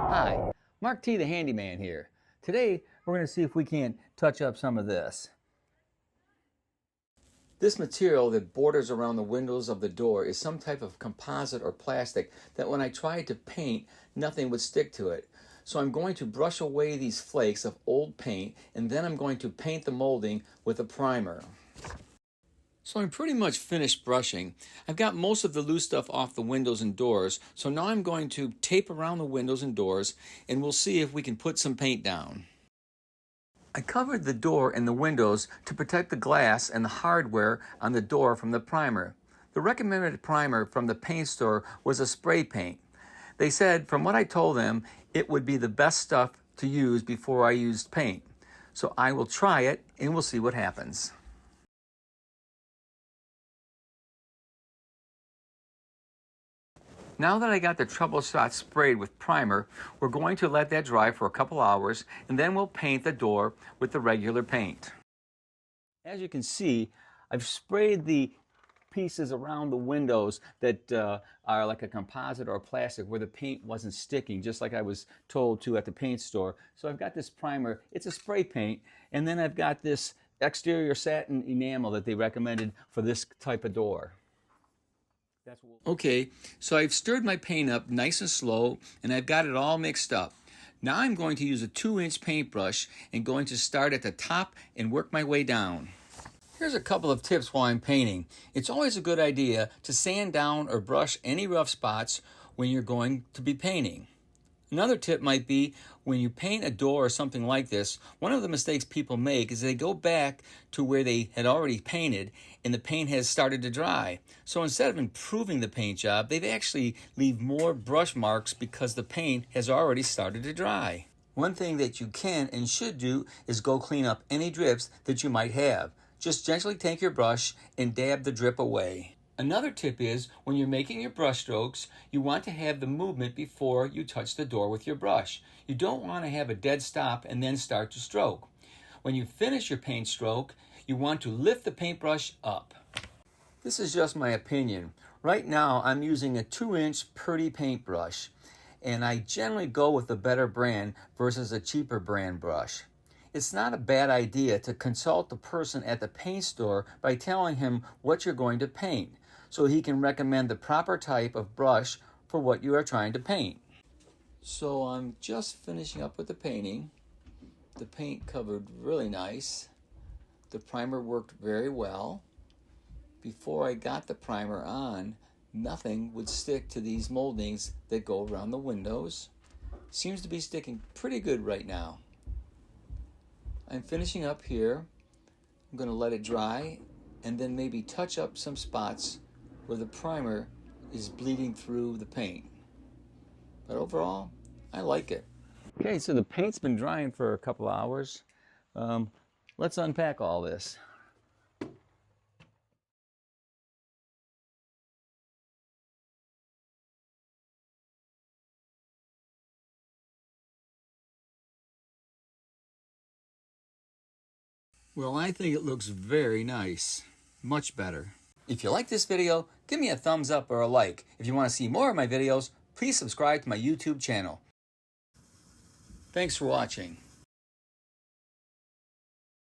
Hi, Mark T the Handyman here. Today we're going to see if we can't touch up some of this. This material that borders around the windows of the door is some type of composite or plastic that when I tried to paint, nothing would stick to it. So I'm going to brush away these flakes of old paint, and then I'm going to paint the molding with a primer. So I'm pretty much finished brushing. I've got most of the loose stuff off the windows and doors, so now I'm going to tape around the windows and doors, and we'll see if we can put some paint down. I covered the door and the windows to protect the glass and the hardware on the door from the primer. The recommended primer from the paint store was a spray paint. They said, from what I told them, it would be the best stuff to use before I used paint. So I will try it and we'll see what happens. Now that I got the trouble shot sprayed with primer, we're going to let that dry for a couple hours, and then we'll paint the door with the regular paint. As you can see, I've sprayed the pieces around the windows that are like a composite or plastic where the paint wasn't sticking, just like I was told to at the paint store. So I've got this primer, it's a spray paint, and then I've got this exterior satin enamel that they recommended for this type of door. Okay, so I've stirred my paint up nice and slow, and I've got it all mixed up. Now I'm going to use a 2-inch paintbrush and going to start at the top and work my way down. Here's a couple of tips while I'm painting. It's always a good idea to sand down or brush any rough spots when you're going to be painting. Another tip might be when you paint a door or something like this, one of the mistakes people make is they go back to where they had already painted and the paint has started to dry. So instead of improving the paint job, they've actually leave more brush marks because the paint has already started to dry. One thing that you can and should do is go clean up any drips that you might have. Just gently take your brush and dab the drip away. Another tip is, when you're making your brush strokes, you want to have the movement before you touch the door with your brush. You don't want to have a dead stop and then start to stroke. When you finish your paint stroke, you want to lift the paintbrush up. This is just my opinion. Right now, I'm using a 2-inch Purdy paintbrush, and I generally go with a better brand versus a cheaper brand brush. It's not a bad idea to consult the person at the paint store by telling him what you're going to paint, so he can recommend the proper type of brush for what you are trying to paint. So I'm just finishing up with the painting. The paint covered really nice. The primer worked very well. Before I got the primer on, nothing would stick to these moldings that go around the windows. Seems to be sticking pretty good right now. I'm finishing up here. I'm going to let it dry and then maybe touch up some spots where the primer is bleeding through the paint. But overall, I like it. Okay, so the paint's been drying for a couple hours. Let's unpack all this. Well, I think it looks very nice. Much better. If you like this video, give me a thumbs up or a like. If you want to see more of my videos, please subscribe to my YouTube channel. Thanks for watching.